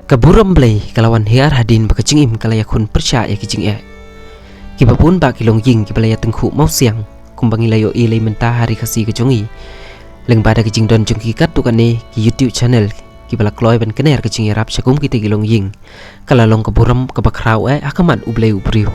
Kaburam blay kalawan hiar hadin bakacing im kalaya kun persya ya kicing e. Kibapun ba kilong ying kibalaya tengku mau siang kumbangi layo ilay mentah hari kasih kejongi. Leng pada kicing don jong kikat tukane ki YouTube channel kibala kloy ban kener kicing yarap syakum kita kilong ying. Kalalong kaburam kabakraw e akaman ublay ubriu.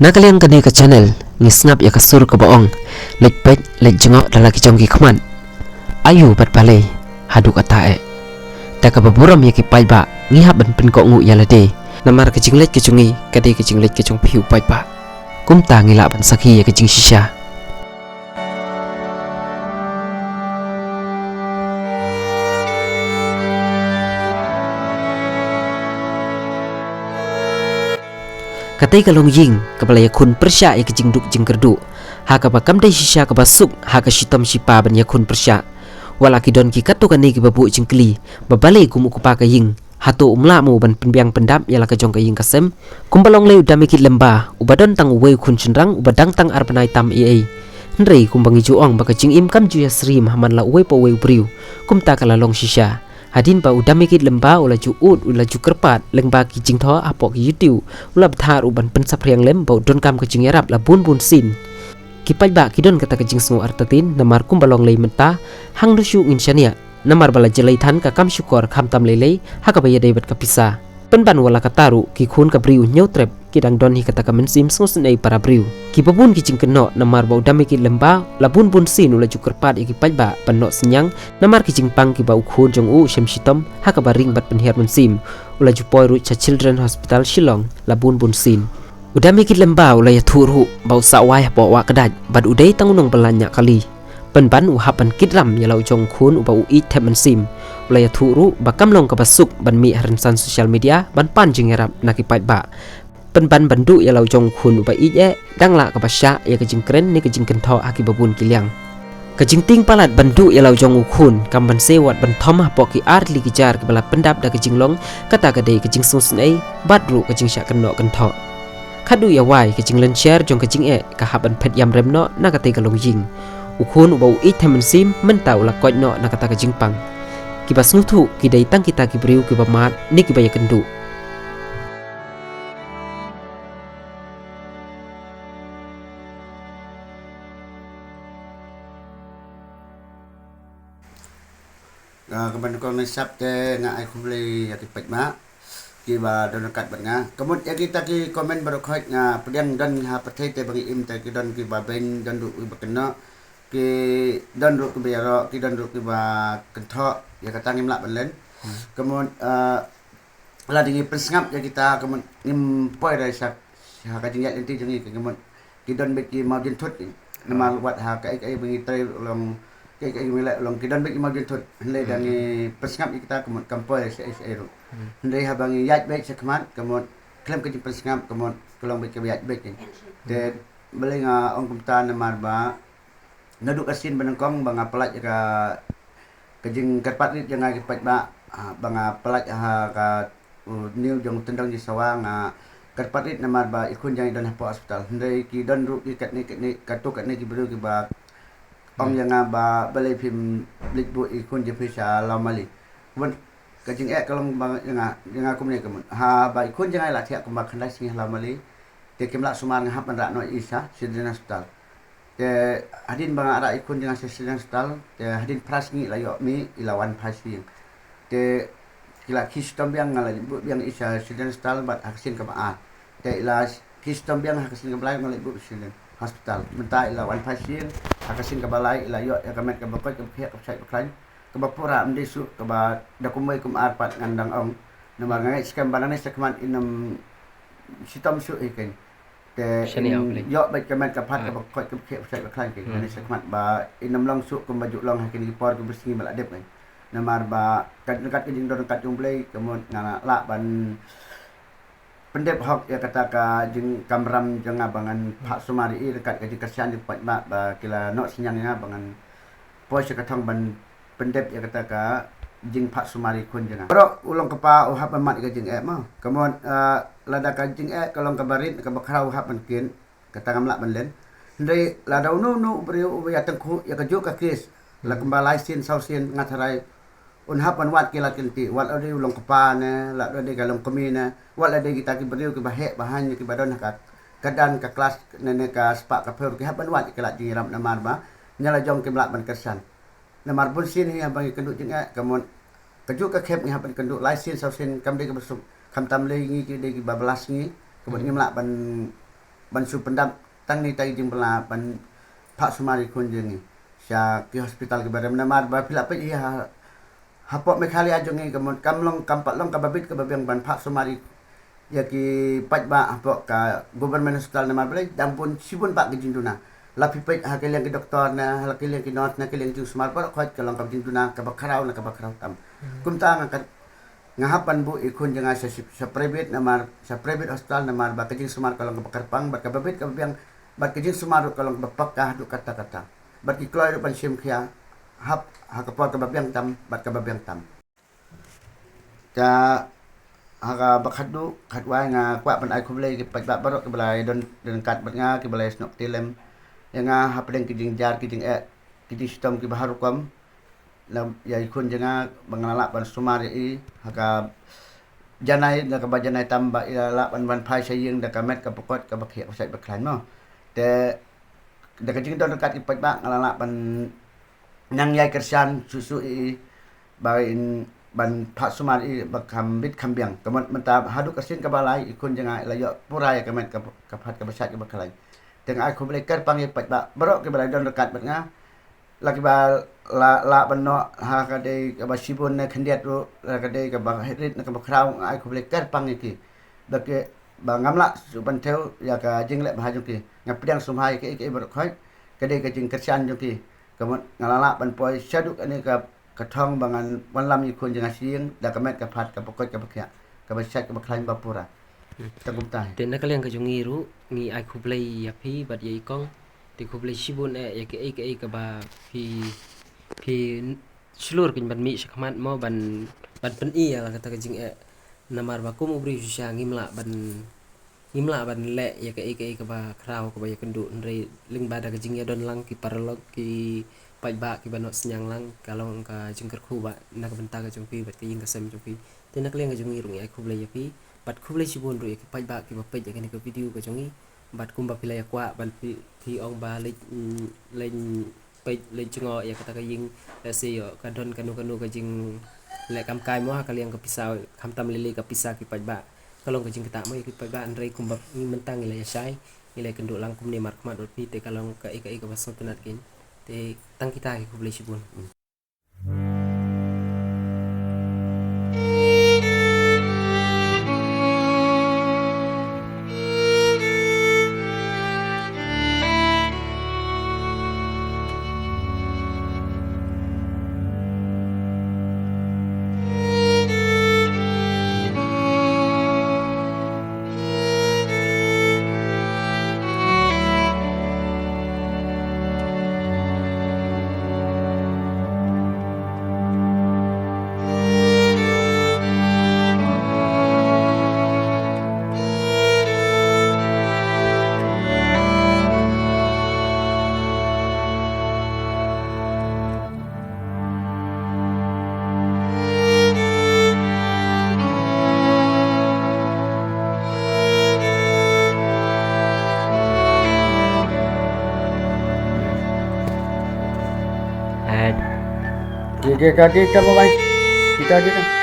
Nakaliang kani ke channel ngisngap ya kasur ke boong lek pek lek jengok dalaki jongki keman ayu bat balai hadu kata e tak kababuram ya ki pai ba ngihap ban pen kok ngu ya lade namar kecing lek kecungi kade kecing lek kecung piu pai ba kum ta ngila ban sakhi ya kecing shisha katai kalong ying kapalaya kun persya ya kecing duk jing kerdu ha kapakam dai shisha kabasuk ha kashitam shipa ban ya kun persya walaki don ki katu kan ki babu jingkli babale kum ukupa ka ying hatu umla mu ban penbiang pendap ya laka jong ka ying kasem kumbalong leu damikit lemba ubadon tang uwe kun chenrang ubadang tang arpanai tam ei ndrei kumbangi juong baka jing im kam ju ya sri mahaman la uwe po we ubriu kum ta kala long shisha hadin ba udamikit lemba ula ju ut ula ju kerpat lengba ki jing tho apok ki yutiu ula bthar uban pensap riang lem ba don kam ka jing yarap la bun bun sin kipai ba kidon kata ka jing sungu artatin namar kumbalong lei menta hang du shu in shania namar bala jelai than ka kam syukor kham tam lele ha ka ba yadai bat ka pisa penban wala kataru ki khun ka briu nyautrep kidang don hi kata ka mensim sungai para briu ki babun ki jing keno namar ba udamikit lemba la bun bun sin ula ju kerpat ki pai ba panno senyang namar ki jing pang ki ba khun jong u shem shitom ha ka ba ring bat penhiar mensim ula ju poi ru cha children hospital shillong la bun bun sin udamikit lemba ula ya thuru bau sawai po wa kadaj bad udai tangunong belanya kali penban u hapan kidram ya lau jong khun uba u it tem mensim ula ya thuru bakam long ka basuk ban mi haransan sosial media ban pan jing yarap nakipai ba penban bandu ya lau jong khun uba i e dangla ka basya ya ka jing kren ni ka jing kentho aki babun kiliang ka jing ting palat bandu ya lau jong khun kam ban sewat ban thomah poki arli kijar ke bala pendap da ka jing long kata ka dei ka jing sung ei badru ka jing sya keno kentho khadu ya wai ka jing len share jong ka jing e ka haban phet yam remno na ka te ka long jing ukhun ubau i themen sim mentau la koj no na kata ka jing pang kibas nguthu kidai tang kita kibriu kibamat ni kibaya kendu keban kong nasap te nga ai khumli ya ki pajma ki ba don kat bat nga kemut ya kita ki komen baru khoj nga pediang dan ha pathe te bagi im te ki don ki ba ben don du ba kena ki don du ki ba ro ki don du ki ba kentho ya kata ngim lak ban len kemut la dingi pensngap ya kita kemut ngim poi dai sak ha ka jingat enti jengi kemut ki don be ki mau jin thut nama wat ha ka ai bagi tre long cái mila long kidan bek imag thot le dangi pesngap kita kemot kampoi ero ndai habangi yat bek sekmat kemot klem ke pesngap kemot kolong bek yat bek de belinga ong kumta namar ba naduk asin benengkong banga pelat ka kejing kerpat rit jangan kepat ba banga pelat ha ka new jong tendang di sawang kerpat rit namar ba ikun jang dan hapo hospital ndai ki don ru ki kat ni katuk kat ni ki beru ki ba ông yang ba balai phim lịch bộ ikon je pesa lamali bon kajing kalau bang yang aku ni kemun ha ba ikon jangan lah tiak kembang kandai sing lamali te kemla sumar ngahap ran no isa sidin hospital te hadin bang ara ikon jangan sidin hospital te hadin pras ngi layo mi ilawan pasi te kila kistom yang ngala yang isa sidin hospital bat haksin ka ba te ila kistom yang haksin ka balai ngala bu sidin hospital mentai lawan pasien akasin ka balai ila yo ya kamet ka bakot ka pihak ka sai ka klan ka bapura amdi su ka ba dakumay kum arpat ngandang ong na mga skam banane sa kaman inam sitam su iken te yo ba kamet ka pat ka bakot ka pihak ka sai ka klan ke ni sa kamat ba inam lang su kum baju lang hakin por ka bersih maladep na mar ba kat jing don kat jung play kamon ngana la ban pendep hok ya kata ka jeng kamram jeng abangan Pak Sumari i dekat ka dikasian di pat ba kila no sinyang nga abangan pos ka thong ban pendep ya kata ka jeng Pak Sumari kun jeng pro ulong kepa uhap mat ka jeng ma kamon lada ka jeng kalong ka barit ka bakrau hap man kin kata ngamla banlen ndai la dau nu beri ya tengku ya keju ka kis la kembali sin sausin ngatarai unhapan wat kila kinti wat ade ulong kepane la ade galong kemina wat ade kita ki beri ki bahe bahan ki badon ka kadan ka kelas nene ka spak ka per ki hapan wat kila jiram namar ba nyala jong ki blak ban kersan namar pun sin ya bagi kenduk jenga kamon keju ka khep ni hapan kenduk lai sin sausin kamde ka besuk kam tam le ngi ki de ki bablas ngi kebon ngemla ban su pendam tang ni tai jing bela ban Pak Sumari kun jengi sya ki hospital ki baram namar ba pila pe ya hapok me khali ajong ngi kamon kamlong kampak long ka babit ka babiang ban Pak Sumari ya ki pat ba hapok ka government hospital namar bele dampun sibun pak ki jinduna lapi pe ha ke leng ki doktor na ha ke leng ki nurse na ke leng jing smart pa khot ka long ka jinduna ka bakrau na ka bakrau tam kum ta ngkat ngahapan bu ikun jangan sa private namar sa private hospital namar ba kajing sumar kalau kebakarpang bat kababit kabiang bat kajing sumar kalau bapakah du kata-kata bat ki kloy ban sim khia hap ha kapor kababiang tam bat kababiang tam ta ha bakhadu khatwa nga kwa ban ai khublei ki pat ba barok ki balai don kat bat nga ki balai snok tilem nga hapdeng kajing jar kajing kajing sistem ki baharukom lam ya ikun jenga bangalala ban sumari i haka janai da ka bajanai tamba ila ban ban phai saying da ka met ka pokot ka bakhia sai baklan mo te da ka jing don kat ipat ba ngalala ban nang yai kersan susu i bain ban Pak Sumari bakam bit kambiang kamot menta hadu kersin ka balai ikun jenga ila yo purai ka met ka phat ka basat ka baklan teng ai khu boleh ker pangi pat ba barok ke balai don dekat bat nga lagi ba la bano ha ka de ka ba sibun na khandiat ro la ka de ka ba hedrit na ka ba kraw ai ko ble kar pang ki ba ke ba ngamla su ban theo ya ka jing le ba ju ki ngapdang sumhai ke ber khoi ka de ka jing kersan ju ki ka ngalala ban poi saduk ani ka thong bangan wan lam ikun jang sieng da ka met ka phat ka pokot ka bakya ka ba sat ka ba klain ba pura ta gum tai te na kalian ka jungi ru ngi ai khublei ya phi bat ye kong ti khublei sibun ya ke ka ba phi seluruh kin ban mi sakmat mo ban pen i ya kata ka jing namar ba kum ubri sya ngimla ban le ya ke ba kraw ka ba ya kendu ndre ling bada ka jing ya don lang ki parlog ki pai ba ki banot senyang lang kalong ka jingker khu ba na ka benta ka jong pi bat ka ying ka sem jong pi te na kalian ka jungi ru ngi ai khublei ya pi bat khublei sibun ru ya ki pai ba ki ba pe ya ka video ka jongi bat kum ba pilai kwa ban thi ong ba lên pe lên chengo ya kata ka ying la se yo ka don kanu ka jing le kam kai mo ha kalian ka pisau kam tam lele ka pisa ki pai ba kalong ka jing kita mo ki pai ba andrei kum ba ni mentang ile ya sai ile kenduk lang kum ni mar kmat dot pi te kalong ka ka ba so tunat kin te tang kita ki khublei sibun Kita kita kita baik kita kita